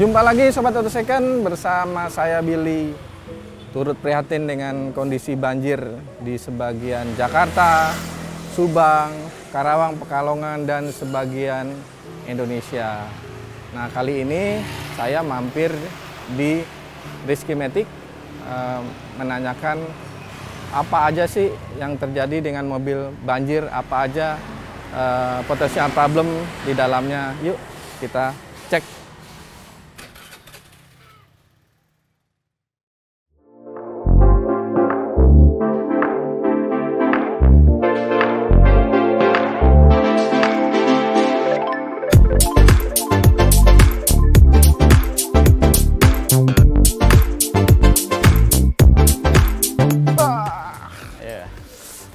Jumpa lagi Sobat Auto Second bersama saya Billy. Turut prihatin dengan kondisi banjir di sebagian Jakarta, Subang, Karawang, Pekalongan, dan sebagian Indonesia. Nah, kali ini saya mampir di Rizky Matic menanyakan apa aja sih yang terjadi dengan mobil banjir, apa aja potensial problem di dalamnya. Yuk kita cek.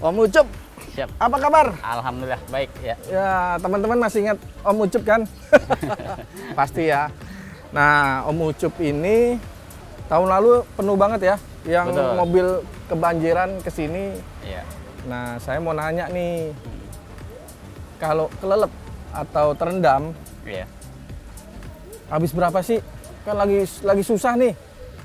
Om Ucup, siap. Apa kabar? Alhamdulillah baik ya. Ya, teman-teman masih ingat Om Ucup kan? Pasti ya. Nah, Om Ucup ini tahun lalu penuh banget ya, yang Betul. mobil kebanjiran ke sini. Iya. Nah, saya mau nanya nih, kalau kelelep atau terendam, Iya. habis berapa sih? Kan lagi susah nih.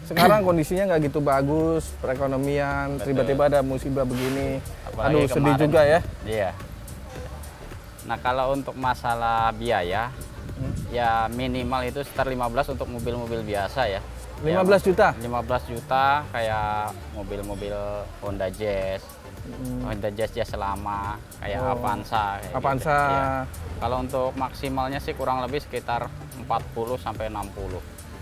Sekarang kondisinya nggak gitu bagus, perekonomian, tiba-tiba ada musibah begini. Apalagi Aduh, sedih kemarin. juga ya. Iya. Nah, kalau untuk masalah biaya, ya minimal itu sekitar 15 untuk mobil-mobil biasa ya. 15 juta? 15 juta kayak mobil-mobil Honda Jazz, Honda Jazz lama, kayak Avanza. Kayak Avanza. Gitu. Iya. Kalau untuk maksimalnya sih kurang lebih sekitar 40 sampai 60.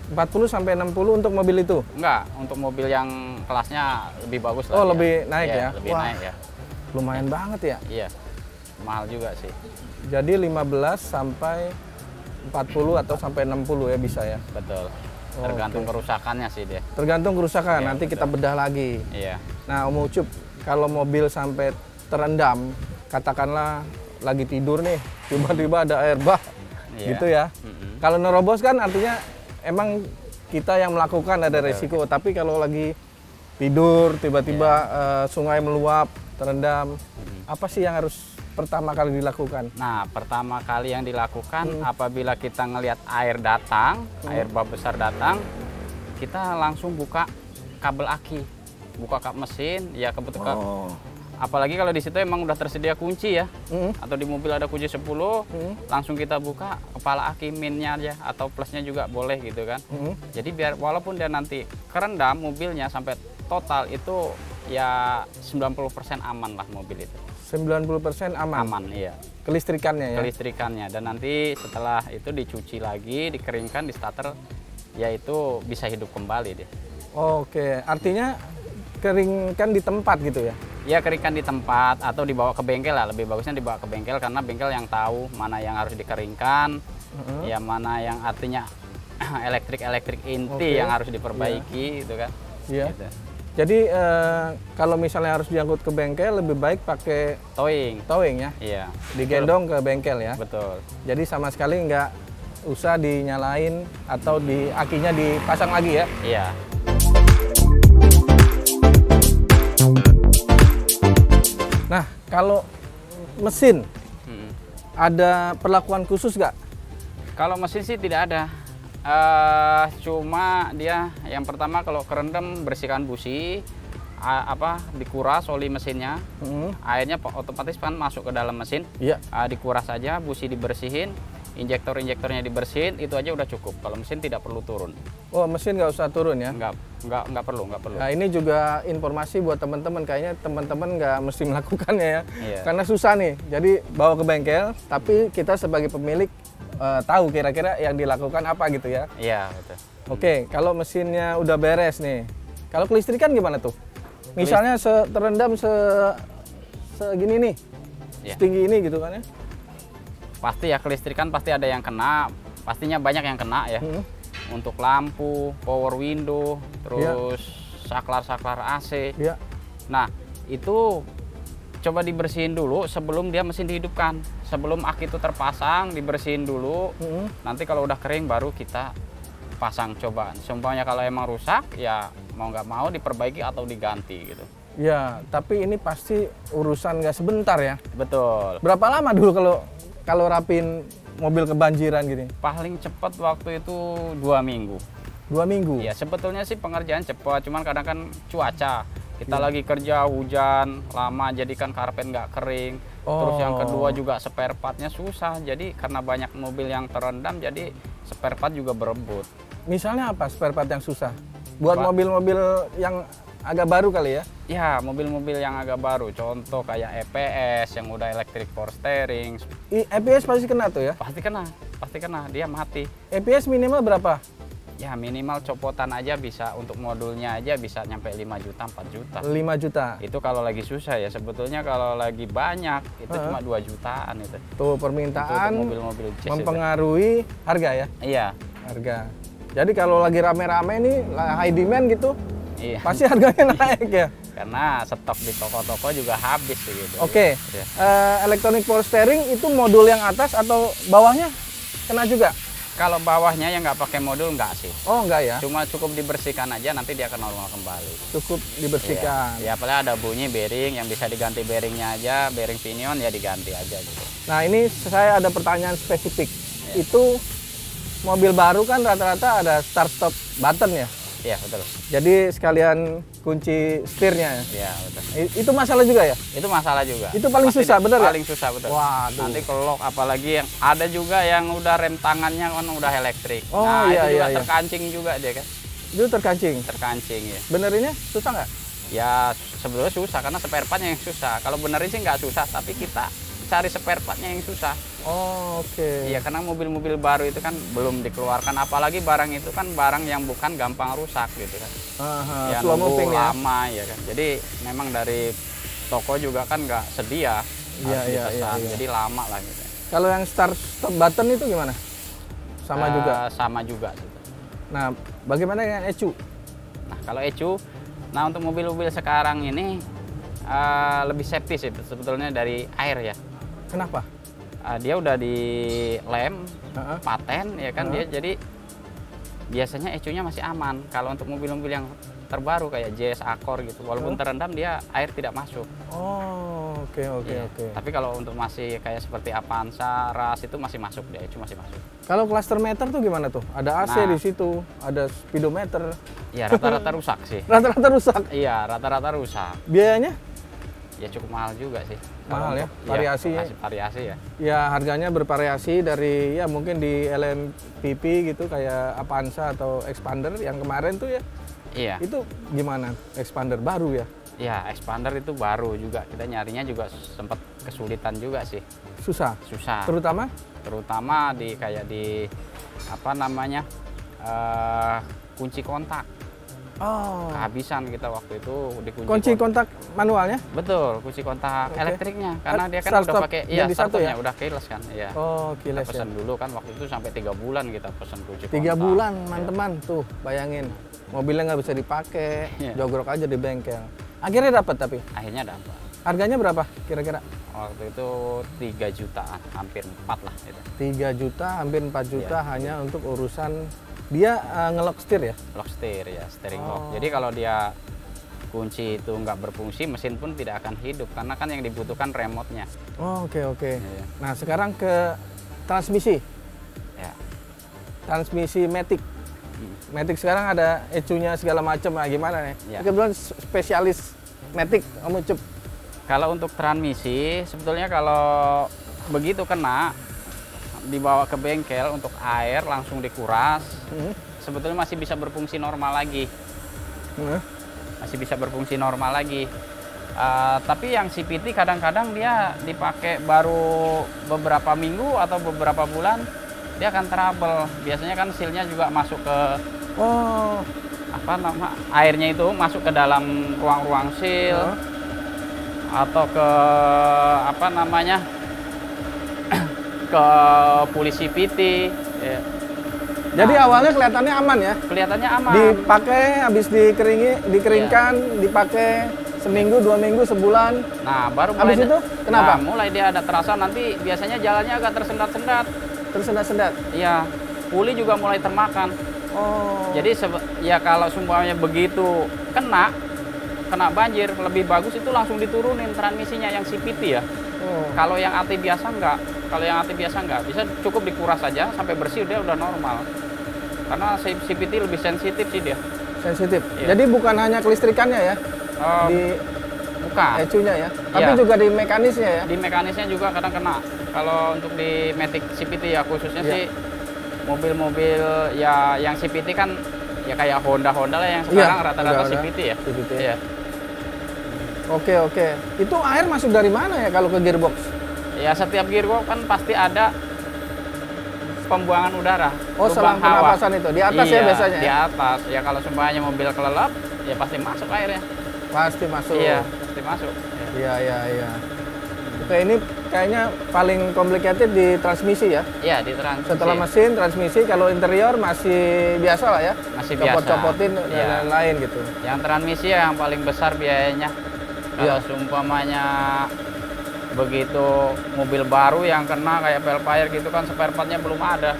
40 sampai 60 untuk mobil itu? Enggak, untuk mobil yang kelasnya lebih bagus lah. Oh, ya. lebih naik ya? Lebih Wah, naik ya. lumayan banget ya. Iya. Mahal juga sih. Jadi 15 sampai 40 atau sampai 60 ya bisa ya? Betul. Tergantung kerusakannya sih dia. Tergantung kerusakan, Iya, nanti betul. kita bedah lagi. Iya. Nah, Om Ucup, kalau mobil sampai terendam, katakanlah lagi tidur nih, tiba-tiba ada air bah, Iya. gitu ya. Kalau nerobos kan artinya emang kita yang melakukan, ada resiko. Tapi kalau lagi tidur, tiba-tiba sungai meluap, terendam, apa sih yang harus pertama kali dilakukan? Nah, pertama kali yang dilakukan apabila kita ngelihat air datang, air bah besar datang, kita langsung buka kabel aki, buka kap mesin, ya kebetulan. Apalagi kalau di situ emang udah tersedia kunci ya, atau di mobil ada kunci 10, langsung kita buka kepala aki minnya aja, atau plusnya juga boleh gitu kan. Jadi biar walaupun dia nanti kerendam mobilnya sampai total itu ya 90% aman lah mobil itu. 90% aman? Aman, iya. Kelistrikannya ya? Kelistrikannya, dan nanti setelah itu dicuci lagi, dikeringkan, di starter, ya itu bisa hidup kembali dia. Oke, artinya keringkan di tempat gitu ya? Ya, keringkan di tempat atau dibawa ke bengkel lah, lebih bagusnya dibawa ke bengkel karena bengkel yang tahu mana yang harus dikeringkan, ya mana yang artinya elektrik inti yang harus diperbaiki gitu kan. Iya. Gitu. Jadi kalau misalnya harus diangkut ke bengkel, lebih baik pakai towing ya? Iya. Digendong ke bengkel ya? Betul. Jadi sama sekali nggak usah dinyalain atau akinya dipasang lagi ya? Iya. Nah, kalau mesin, ada perlakuan khusus nggak? Kalau mesin sih tidak ada. Cuma dia yang pertama kalau kerendam bersihkan busi, dikuras oli mesinnya, airnya otomatis kan masuk ke dalam mesin. Iya. Dikuras aja, busi dibersihin, injektornya dibersihin, itu aja udah cukup. Kalau mesin tidak perlu turun. Oh, mesin nggak usah turun ya? Nggak perlu. Nah, ini juga informasi buat teman-teman, kayaknya teman-teman nggak mesti melakukannya ya, Iya. karena susah nih. Jadi bawa ke bengkel, tapi kita sebagai pemilik tahu kira-kira yang dilakukan apa gitu ya. Iya, betul. Oke, kalau mesinnya udah beres nih, kalau kelistrikan gimana tuh? Misalnya terendam segini nih, Iya. setinggi ini gitu kan ya? Pasti ya, kelistrikan pasti ada yang kena, pastinya banyak yang kena ya. Untuk lampu, power window, terus saklar AC. Iya. Nah, itu coba dibersihin dulu sebelum dia mesin dihidupkan. Sebelum aki itu terpasang, dibersihin dulu. Nanti kalau udah kering baru kita pasang coba. Sumpahnya kalau emang rusak, ya mau nggak mau diperbaiki atau diganti gitu. Ya, tapi ini pasti urusan nggak sebentar ya. Betul. Berapa lama dulu kalau rapin mobil kebanjiran gini? Paling cepat waktu itu 2 minggu. 2 minggu? Ya sebetulnya sih pengerjaan cepat, cuman kadang kan cuaca. Kita lagi kerja hujan lama, jadi kan karpet nggak kering. Terus yang kedua juga spare partnya susah. Jadi karena banyak mobil yang terendam, jadi spare part juga berebut. Misalnya apa spare part yang susah? Buat mobil-mobil yang agak baru kali ya? Ya, mobil-mobil yang agak baru. Contoh kayak EPS yang udah electric power steering. EPS pasti kena tuh ya? Pasti kena. Dia mati. EPS minimal berapa? Ya minimal copotan aja bisa, untuk modulnya aja bisa nyampe 5 juta, 4 juta. 5 juta? Itu kalau lagi susah ya, sebetulnya kalau lagi banyak itu cuma 2 jutaan itu. Tuh permintaan mobil-mobil mempengaruhi harga ya? Iya. Harga. Jadi kalau lagi rame-rame nih, high demand gitu, iya. pasti harganya naik ya? Karena stok di toko-toko juga habis gitu. Oke. Ya. Electronic power steering itu modul yang atas atau bawahnya kena juga? Kalau bawahnya yang nggak pakai modul nggak sih. Oh enggak ya? Cuma cukup dibersihkan aja, nanti dia akan normal kembali. Cukup dibersihkan. Ya apalagi ada bunyi bearing yang bisa diganti bearingnya aja, bearing pinion ya diganti aja gitu. Nah ini saya ada pertanyaan spesifik. Itu mobil baru kan rata-rata ada start stop button ya? Iya betul. Jadi sekalian kunci setirnya ya? Iya betul. Itu masalah juga ya? Itu masalah juga. Itu paling Pasti susah, bener ya? Paling susah betul. Waduh. Nanti kelok, apalagi yang ada juga yang udah rem tangannya kan udah elektrik. Oh, nah iya, itu juga iya. terkancing juga dia kan. Itu terkancing? Terkancing ya. Benerinnya susah nggak? Ya sebetulnya susah karena spare partnya yang susah. Kalau benerin sih nggak susah, tapi kita cari spare partnya yang susah. Oh, oke. Iya, karena mobil-mobil baru itu kan belum dikeluarkan, apalagi barang itu kan barang yang bukan gampang rusak gitu kan. Ya slow nunggu moving ya? lama ya kan. Jadi memang dari toko juga kan nggak sedia, Iya, harus iya, dipesan. iya. Jadi lama lah gitu. Kalau yang start stop button itu gimana? Sama juga? Sama juga gitu. Nah, bagaimana dengan ECU? Nah kalau ECU, nah untuk mobil-mobil sekarang ini lebih safety sih sebetulnya dari air ya. Kenapa? Dia udah di lem, paten ya kan, dia jadi biasanya ECU-nya masih aman. Kalau untuk mobil-mobil yang terbaru kayak Jazz, Accord gitu, walaupun terendam dia air tidak masuk. Oh, oke. Tapi kalau untuk masih kayak seperti Avanza, Ras itu masih masuk, dia ECU masih masuk. Kalau cluster meter tuh gimana tuh? Ada AC di situ, ada speedometer. Ya rata-rata rusak sih. Rata-rata rusak. Iya, rata-rata rusak. Biayanya? Ya cukup mahal juga sih. Mahal ya, variasi ya. Variasi ya. Ya harganya bervariasi dari ya mungkin di LMPP gitu kayak Avanza atau Expander yang kemarin tuh ya. Iya. Itu gimana? Expander baru ya? Ya, Expander itu baru juga. Kita nyarinya juga sempat kesulitan juga sih. Susah. Terutama di kayak di apa namanya? Kunci kontak. Oh. Kehabisan kita waktu itu di kunci kontak manualnya? Betul, kunci kontak elektriknya. Karena dia kan start udah stop pakai jadi satu ya? udah keyless kan. Iya. Oh, keyless kita pesan ya. dulu kan waktu itu sampai 3 bulan kita pesan kunci 3 kontak. bulan, teman-teman. Tuh, bayangin. Mobilnya nggak bisa dipakai, jogrok aja di bengkel. Akhirnya dapat tapi? Akhirnya dapat. Harganya berapa kira-kira? Waktu itu 3 jutaan, hampir 4 lah gitu. 3 juta, hampir 4 juta hanya untuk urusan dia nge-lock setir ya? Lock setir ya, steering lock. Jadi kalau dia kunci itu nggak berfungsi, mesin pun tidak akan hidup karena kan yang dibutuhkan remote-nya. Oh, oke. Iya. Nah, sekarang ke transmisi. Ya. Transmisi Matic. Matic sekarang ada ECU-nya segala macam. Nah, gimana nih? Ya. Kebetulan spesialis Matic, kamu Cup. Kalau untuk transmisi, sebetulnya kalau begitu kena, dibawa ke bengkel untuk air langsung dikuras, sebetulnya masih bisa berfungsi normal lagi. Masih bisa berfungsi normal lagi. Tapi yang CVT kadang-kadang dia dipakai baru beberapa minggu atau beberapa bulan, dia akan trouble. Biasanya kan sealnya juga masuk ke airnya itu masuk ke dalam ruang-ruang seal atau ke ke puli CVT. Ya. Jadi awalnya kelihatannya aman ya? Kelihatannya aman. Dipakai, habis dikeringkan, dipakai seminggu, 2 minggu, sebulan. Nah, baru mulai. Habis itu kenapa? Nah, mulai dia ada terasa nanti biasanya jalannya agak tersendat-sendat. Tersendat-sendat? Iya. Puli juga mulai termakan. Oh. Jadi ya kalau semuanya begitu kena banjir, lebih bagus itu langsung diturunin transmisinya yang CVT ya. Kalau yang AT biasa enggak. Kalau yang AT biasa enggak, bisa cukup dikuras saja sampai bersih dia udah normal. Karena CVT lebih sensitif sih dia. Sensitif. Iya. Jadi bukan hanya kelistrikannya ya? Di bukan. ECU-nya ya? Tapi Iya. juga di mekanisnya ya? Di mekanisnya juga kadang kena. Kalau untuk di Matic CVT ya khususnya Iya. sih mobil-mobil ya yang CVT kan ya kayak Honda lah yang sekarang rata-rata Honda. CVT ya. CVT. Iya. Oke. Itu air masuk dari mana ya kalau ke gearbox? Ya setiap gearbox kan pasti ada pembuangan udara. Oh, selang lubang hawa. pernapasan itu. Di atas ya Iya, biasanya? Di atas. Ya kalau sumpahnya mobil kelelep, ya pasti masuk airnya. Pasti masuk. Iya, pasti masuk. Iya. Oke, ini kayaknya paling complicated di transmisi ya? Iya, di transmisi. Setelah mesin, transmisi, kalau interior masih biasa lah ya? Masih biasa. Copot-copotin dan Iya. lain-lain gitu. Yang transmisi ya yang paling besar biayanya. Kalau Iya. seumpamanya begitu mobil baru yang kena kayak velfire gitu kan spare partnya belum ada.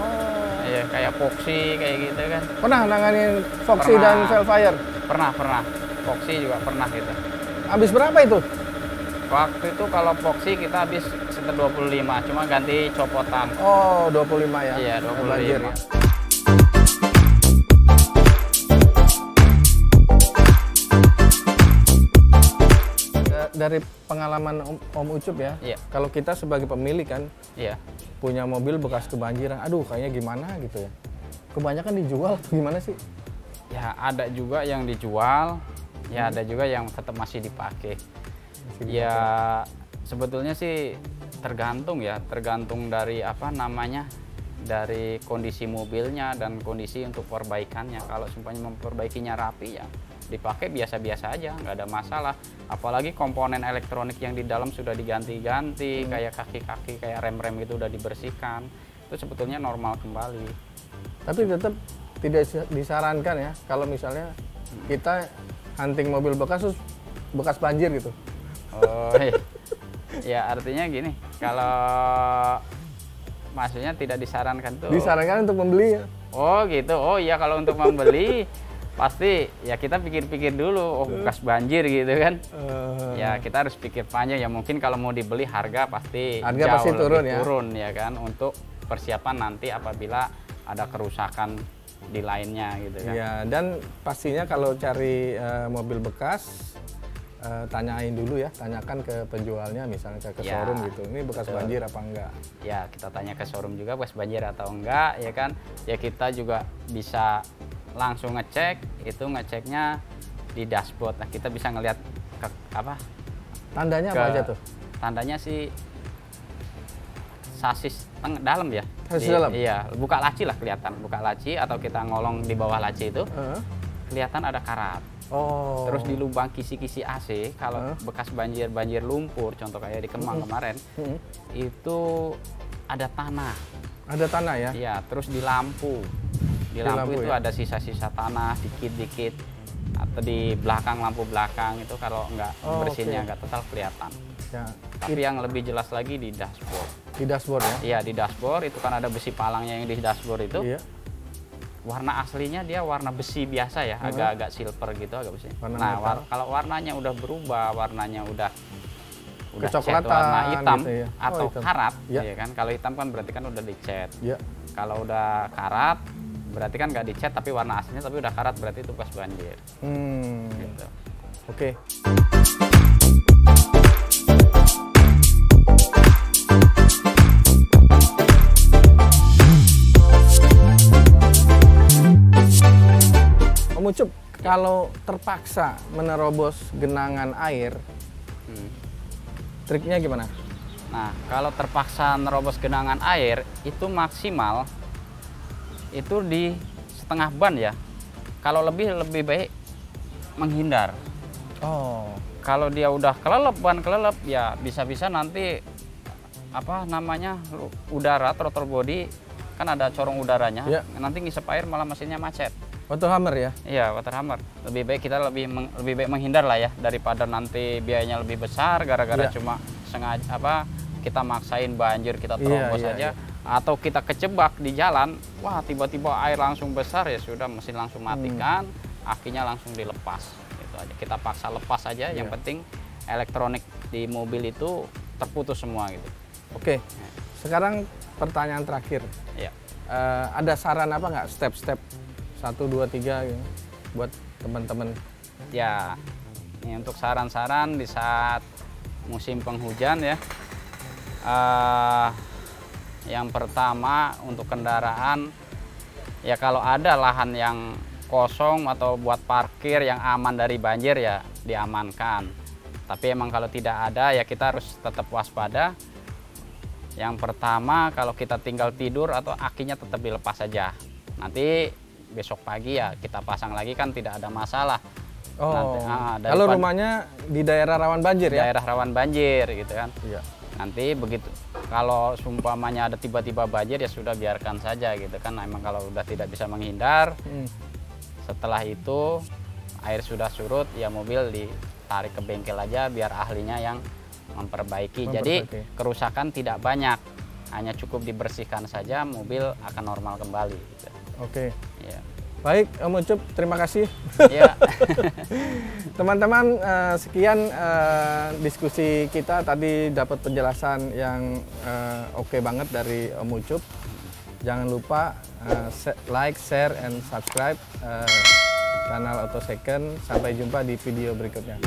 Oh. Iya, kayak Foxy kayak gitu kan. Pernah nanganin Foxy Pernah. dan Velfire? Pernah. Foxy juga pernah gitu. Habis berapa itu? Waktu itu kalau Foxy kita habis sekitar 25, cuma ganti copotan. Oh, 25 ya? Iya, 25. Banjir ya? Dari pengalaman Om Ucup ya, Iya. kalau kita sebagai pemilik kan Iya. punya mobil bekas kebanjiran, aduh kayaknya gimana gitu ya. Kebanyakan dijual atau gimana sih? Ya ada juga yang dijual, ya ada juga yang tetap masih dipakai. Ya sebetulnya sih tergantung dari apa namanya, dari kondisi mobilnya dan kondisi untuk perbaikannya. Kalau sumpahnya memperbaikinya rapi ya dipakai biasa-biasa aja, nggak ada masalah. Apalagi komponen elektronik yang di dalam sudah diganti-ganti, kayak kaki-kaki, kayak rem-rem itu udah dibersihkan, itu sebetulnya normal kembali. Tapi tetap tidak disarankan ya kalau misalnya kita hunting mobil bekas terus bekas banjir gitu. Oh iya. Ya artinya gini, kalau maksudnya tidak disarankan tuh. Disarankan untuk membeli ya. Oh gitu. Oh iya, kalau untuk membeli pasti ya kita pikir-pikir dulu, oh bekas banjir gitu kan. Ya kita harus pikir panjang ya, mungkin kalau mau dibeli harga pasti Harga jauh pasti lebih turun turun ya kan, untuk persiapan nanti apabila ada kerusakan di lainnya gitu kan. Ya, dan pastinya kalau cari mobil bekas tanyain dulu ya, tanyakan ke penjualnya, misalnya ke Ya, showroom gitu. Ini bekas betul. banjir apa enggak? Ya kita tanya ke showroom juga bekas banjir atau enggak ya kan. Ya kita juga bisa langsung ngeceknya di dashboard. Nah kita bisa ngelihat Tandanya apa aja tuh? tandanya sih sasis dalam ya. Sasis dalam? Iya, buka laci lah kelihatan, buka laci atau kita ngolong di bawah laci itu kelihatan ada karat. Oh. Terus di lubang kisi-kisi AC kalau bekas banjir lumpur, contoh kayak di Kemang kemarin, itu ada tanah. Ada tanah ya? Iya, terus di lampu itu ya? ada sisa-sisa tanah dikit-dikit, atau di belakang lampu belakang itu kalau nggak bersihnya nggak total kelihatan. Ya. Tapi yang lebih jelas lagi di dashboard. Di dashboard ya? Iya, di dashboard itu kan ada besi palangnya yang di dashboard itu. Iya. Warna aslinya dia warna besi biasa ya, agak-agak silver gitu, agak besi. Warna Nah, metal. kalau warnanya udah berubah, warnanya udah Kecoklatan cat warna hitam gitu ya? Oh, atau hitam. karat, Ya. ya kan? Kalau hitam kan berarti kan udah dicat. Iya. Kalau udah karat berarti kan nggak dicat tapi warna aslinya tapi udah karat, berarti itu bekas banjir. Gitu. Oke. Om Ucup, kalau terpaksa menerobos genangan air, triknya gimana? Nah, kalau terpaksa nerobos genangan air itu maksimal itu di setengah ban ya. Kalau lebih baik menghindar. Oh. Kalau dia udah ban kelelep ya bisa-bisa nanti apa namanya udara throttle body kan ada corong udaranya. Ya. Nanti ngisep air malah mesinnya macet. Water hammer ya? Iya, water hammer. Lebih baik kita lebih baik menghindar lah ya, daripada nanti biayanya lebih besar gara-gara Iya. cuma sengaja kita maksain banjir kita Iya, terobos iya, aja, iya. atau kita kejebak di jalan, wah tiba-tiba air langsung besar ya sudah, mesin langsung matikan, akinya langsung dilepas. Gitu aja. Kita paksa lepas aja, yang Iya. penting elektronik di mobil itu terputus semua gitu. Oke, sekarang pertanyaan terakhir. Ya. Ada saran apa nggak step-step 1, 2, 3 gitu, buat teman-teman? Ya, ini untuk saran-saran di saat musim penghujan ya. Yang pertama untuk kendaraan, ya kalau ada lahan yang kosong atau buat parkir yang aman dari banjir ya diamankan. Tapi emang kalau tidak ada ya kita harus tetap waspada. Yang pertama kalau kita tinggal tidur atau akinya tetap dilepas saja. Nanti besok pagi ya kita pasang lagi kan tidak ada masalah. Oh, kalau rumahnya di daerah rawan banjir ya? Daerah rawan banjir gitu kan. Iya. Nanti begitu kalau seumpamanya ada tiba-tiba banjir ya sudah biarkan saja gitu kan. Emang kalau udah tidak bisa menghindar. Setelah itu air sudah surut ya mobil ditarik ke bengkel aja biar ahlinya yang memperbaiki. Jadi kerusakan tidak banyak, hanya cukup dibersihkan saja mobil akan normal kembali gitu. Oke. Ya. Baik, Om Ucup, terima kasih. Ya. Teman-teman, sekian diskusi kita tadi, dapat penjelasan yang oke banget dari Om Ucup. Jangan lupa like, share, and subscribe kanal Auto Second. Sampai jumpa di video berikutnya.